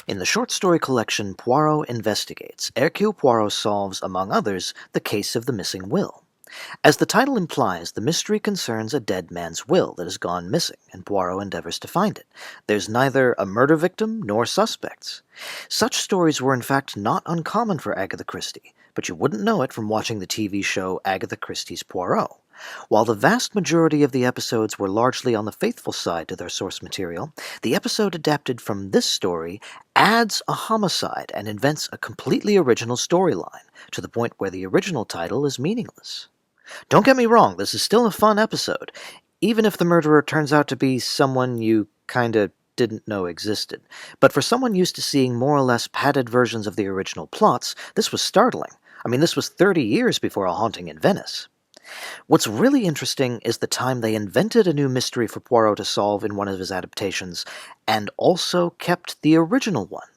In the short story collection Poirot Investigates, Hercule Poirot solves, among others, the case of the missing will. As the title implies, the mystery concerns a dead man's will that has gone missing, and Poirot endeavors to find it. There's neither a murder victim nor suspects. Such stories were in fact not uncommon for Agatha Christie, but you wouldn't know it from watching the TV show Agatha Christie's Poirot. While the vast majority of the episodes were largely on the faithful side to their source material, the episode adapted from this story adds a homicide and invents a completely original storyline, to the point where the original title is meaningless. Don't get me wrong, this is still a fun episode, even if the murderer turns out to be someone you kinda didn't know existed. But for someone used to seeing more or less padded versions of the original plots, this was startling. I mean, this was 30 years before A Haunting in Venice. What's really interesting is the time they invented a new mystery for Poirot to solve in one of his adaptations, and also kept the original one.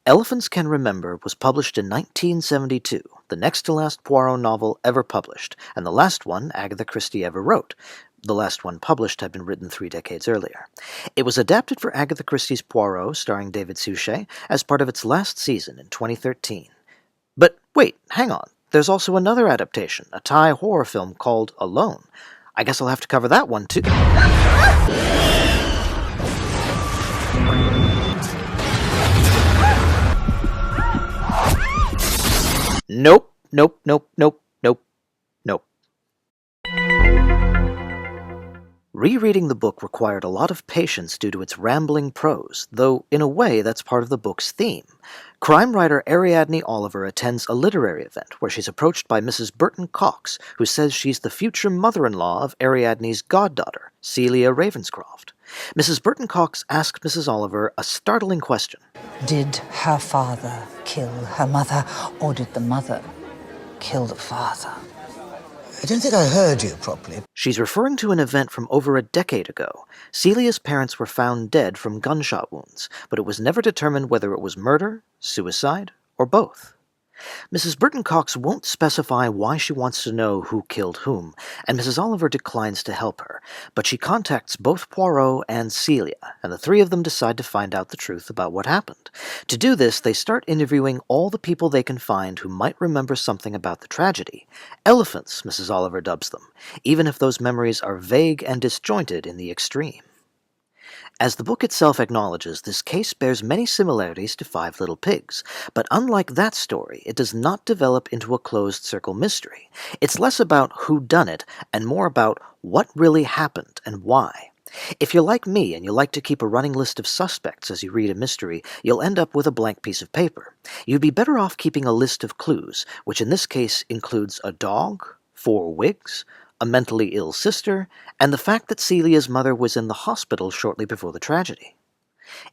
Elephants Can Remember was published in 1972, the next-to-last Poirot novel ever published, and the last one Agatha Christie ever wrote. The last one published had been written 3 decades earlier. It was adapted for Agatha Christie's Poirot, starring David Suchet, as part of its last season in 2013. But wait, hang on. There's also another adaptation, a Thai horror film called Alone. I guess I'll have to cover that one too. Nope, nope, nope, nope, nope, nope. Rereading the book required a lot of patience due to its rambling prose, though in a way that's part of the book's theme. Crime writer Ariadne Oliver attends a literary event where she's approached by Mrs. Burton Cox, who says she's the future mother-in-law of Ariadne's goddaughter, Celia Ravenscroft. Mrs. Burton Cox asks Mrs. Oliver a startling question. Did her father kill her mother, or did the mother kill the father? I don't think I heard you properly. She's referring to an event from over a decade ago. Celia's parents were found dead from gunshot wounds, but it was never determined whether it was murder, suicide, or both. Mrs. Burton Cox won't specify why she wants to know who killed whom, and Mrs. Oliver declines to help her, but she contacts both Poirot and Celia, and the three of them decide to find out the truth about what happened. To do this, they start interviewing all the people they can find who might remember something about the tragedy. Elephants, Mrs. Oliver dubs them, even if those memories are vague and disjointed in the extreme. As the book itself acknowledges, this case bears many similarities to Five Little Pigs, but unlike that story, it does not develop into a closed-circle mystery. It's less about whodunit and more about what really happened and why. If you're like me and you like to keep a running list of suspects as you read a mystery, you'll end up with a blank piece of paper. You'd be better off keeping a list of clues, which in this case includes a dog, 4 wigs, a mentally ill sister, and the fact that Celia's mother was in the hospital shortly before the tragedy.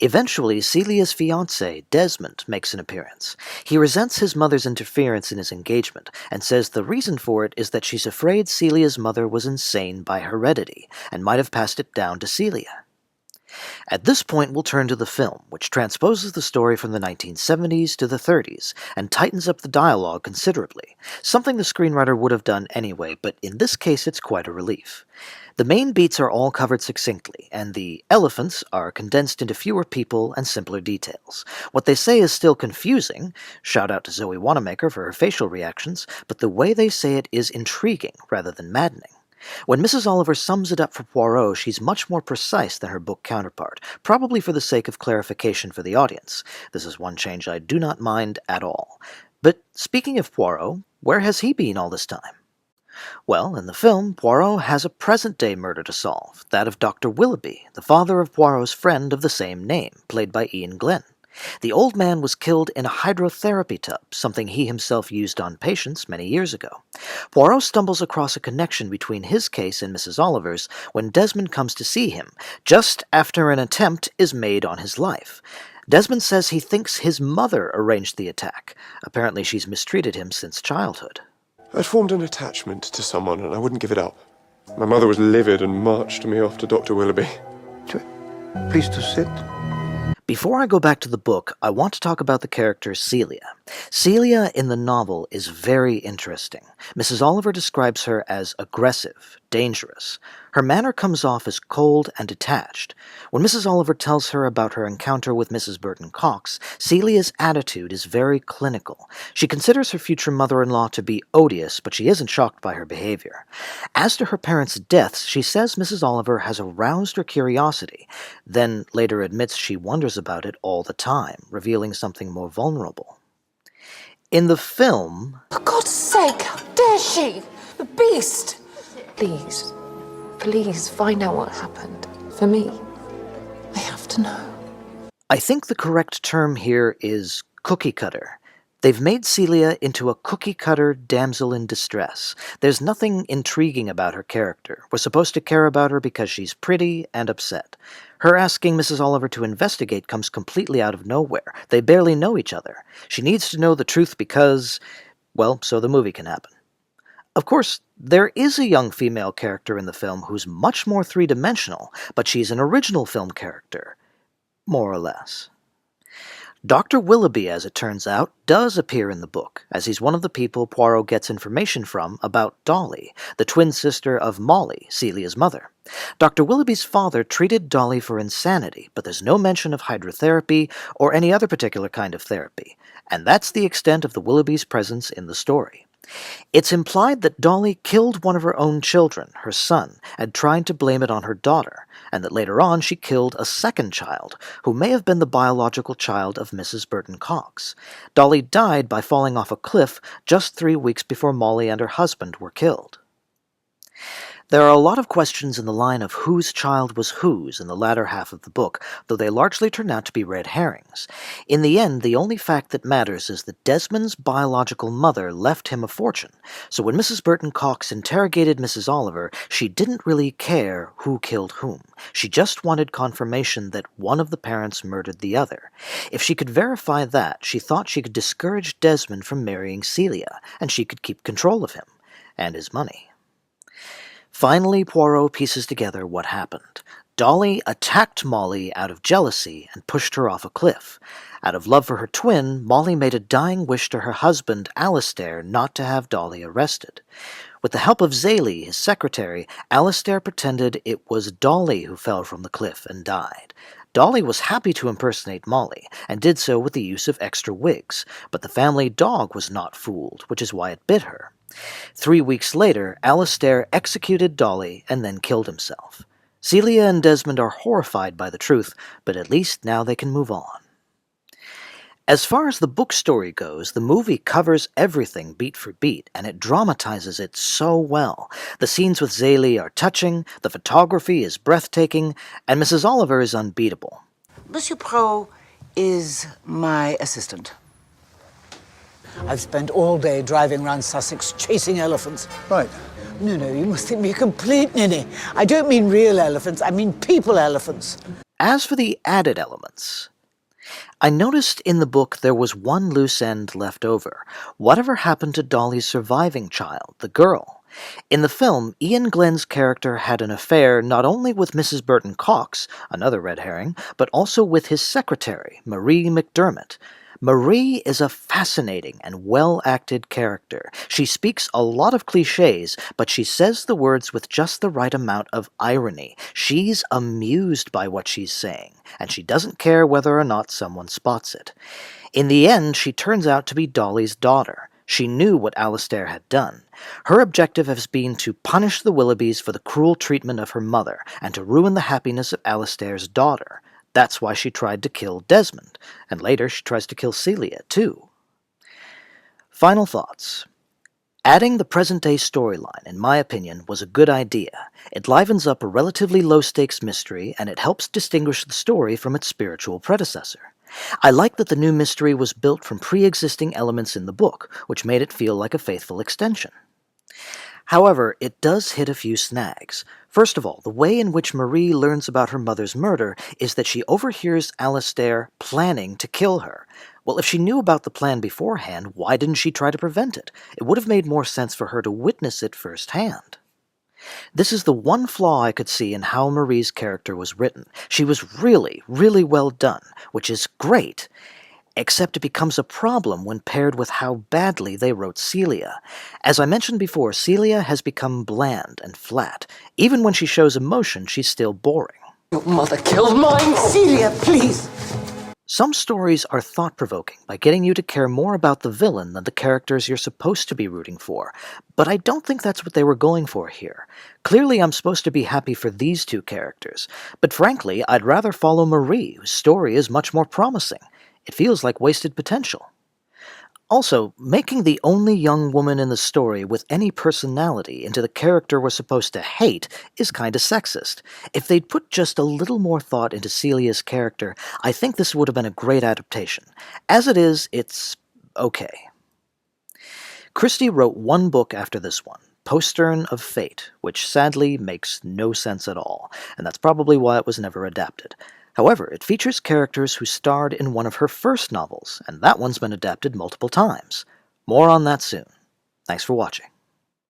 Eventually, Celia's fiancé, Desmond, makes an appearance. He resents his mother's interference in his engagement, and says the reason for it is that she's afraid Celia's mother was insane by heredity, and might have passed it down to Celia. At this point, we'll turn to the film, which transposes the story from the 1970s to the 30s, and tightens up the dialogue considerably, something the screenwriter would have done anyway, but in this case it's quite a relief. The main beats are all covered succinctly, and the elephants are condensed into fewer people and simpler details. What they say is still confusing, shout out to Zoe Wanamaker for her facial reactions, but the way they say it is intriguing rather than maddening. When Mrs. Oliver sums it up for Poirot, she's much more precise than her book counterpart, probably for the sake of clarification for the audience. This is one change I do not mind at all. But speaking of Poirot, where has he been all this time? Well, in the film, Poirot has a present-day murder to solve, that of Dr. Willoughby, the father of Poirot's friend of the same name, played by Ian Glenn. The old man was killed in a hydrotherapy tub, something he himself used on patients many years ago. Poirot stumbles across a connection between his case and Mrs. Oliver's when Desmond comes to see him, just after an attempt is made on his life. Desmond says he thinks his mother arranged the attack. Apparently she's mistreated him since childhood. I'd formed an attachment to someone and I wouldn't give it up. My mother was livid and marched me off to Dr. Willoughby. Please to sit. Before I go back to the book, I want to talk about the character Celia. Celia in the novel is very interesting. Mrs. Oliver describes her as aggressive, dangerous. Her manner comes off as cold and detached. When Mrs. Oliver tells her about her encounter with Mrs. Burton Cox, Celia's attitude is very clinical. She considers her future mother-in-law to be odious, but she isn't shocked by her behavior. As to her parents' deaths, she says Mrs. Oliver has aroused her curiosity, then later admits she wonders about it all the time, revealing something more vulnerable. In the film, For God's sake, how dare she? The beast! Please, please find out what happened. For me. I have to know. I think the correct term here is cookie cutter. They've made Celia into a cookie-cutter damsel in distress. There's nothing intriguing about her character. We're supposed to care about her because she's pretty and upset. Her asking Mrs. Oliver to investigate comes completely out of nowhere. They barely know each other. She needs to know the truth because, well, so the movie can happen. Of course, there is a young female character in the film who's much more three-dimensional, but she's an original film character. More or less. Dr. Willoughby, as it turns out, does appear in the book, as he's one of the people Poirot gets information from about Dolly, the twin sister of Molly, Celia's mother. Dr. Willoughby's father treated Dolly for insanity, but there's no mention of hydrotherapy or any other particular kind of therapy, and that's the extent of the Willoughby's presence in the story. It's implied that Dolly killed one of her own children, her son, and tried to blame it on her daughter, and that later on she killed a second child, who may have been the biological child of Mrs. Burton Cox. Dolly died by falling off a cliff just 3 weeks before Molly and her husband were killed. There are a lot of questions in the line of whose child was whose in the latter half of the book, though they largely turn out to be red herrings. In the end, the only fact that matters is that Desmond's biological mother left him a fortune, so when Mrs. Burton Cox interrogated Mrs. Oliver, she didn't really care who killed whom. She just wanted confirmation that one of the parents murdered the other. If she could verify that, she thought she could discourage Desmond from marrying Celia, and she could keep control of him, and his money. Finally, Poirot pieces together what happened. Dolly attacked Molly out of jealousy and pushed her off a cliff. Out of love for her twin, Molly made a dying wish to her husband, Alastair, not to have Dolly arrested. With the help of Zélie, his secretary, Alastair pretended it was Dolly who fell from the cliff and died. Dolly was happy to impersonate Molly, and did so with the use of extra wigs, but the family dog was not fooled, which is why it bit her. 3 weeks later, Alastair executed Dolly and then killed himself. Celia and Desmond are horrified by the truth, but at least now they can move on. As far as the book story goes, the movie covers everything beat for beat, and it dramatizes it so well. The scenes with Zélie are touching, the photography is breathtaking, and Mrs. Oliver is unbeatable. Monsieur Poirot is my assistant. I've spent all day driving around Sussex chasing elephants. Right. No, you must think me a complete ninny. I don't mean real elephants, I mean people elephants. As for the added elements, I noticed in the book there was one loose end left over. Whatever happened to Dolly's surviving child, the girl? In the film, Ian Glenn's character had an affair not only with Mrs. Burton Cox, another red herring, but also with his secretary, Marie McDermott. Marie is a fascinating and well-acted character. She speaks a lot of cliches, but she says the words with just the right amount of irony. She's amused by what she's saying, and she doesn't care whether or not someone spots it. In the end, she turns out to be Dolly's daughter. She knew what Alastair had done. Her objective has been to punish the Willoughbys for the cruel treatment of her mother, and to ruin the happiness of Alastair's daughter. That's why she tried to kill Desmond, and later she tries to kill Celia, too. Final thoughts. Adding the present-day storyline, in my opinion, was a good idea. It livens up a relatively low-stakes mystery, and it helps distinguish the story from its spiritual predecessor. I like that the new mystery was built from pre-existing elements in the book, which made it feel like a faithful extension. However, it does hit a few snags. First of all, the way in which Marie learns about her mother's murder is that she overhears Alastair planning to kill her. Well, if she knew about the plan beforehand, why didn't she try to prevent it? It would have made more sense for her to witness it firsthand. This is the one flaw I could see in how Marie's character was written. She was really, really well done, which is great. Except it becomes a problem when paired with how badly they wrote Celia. As I mentioned before, Celia has become bland and flat. Even when she shows emotion, she's still boring. Your mother killed mine! Celia, please! Some stories are thought-provoking by getting you to care more about the villain than the characters you're supposed to be rooting for, but I don't think that's what they were going for here. Clearly I'm supposed to be happy for these two characters, but frankly, I'd rather follow Marie, whose story is much more promising. It feels like wasted potential. Also, making the only young woman in the story with any personality into the character we're supposed to hate is kinda sexist. If they'd put just a little more thought into Celia's character, I think this would have been a great adaptation. As it is, it's okay. Christie wrote one book after this one, Postern of Fate, which sadly makes no sense at all, and that's probably why it was never adapted. However, it features characters who starred in one of her first novels, and that one's been adapted multiple times. More on that soon. Thanks for watching.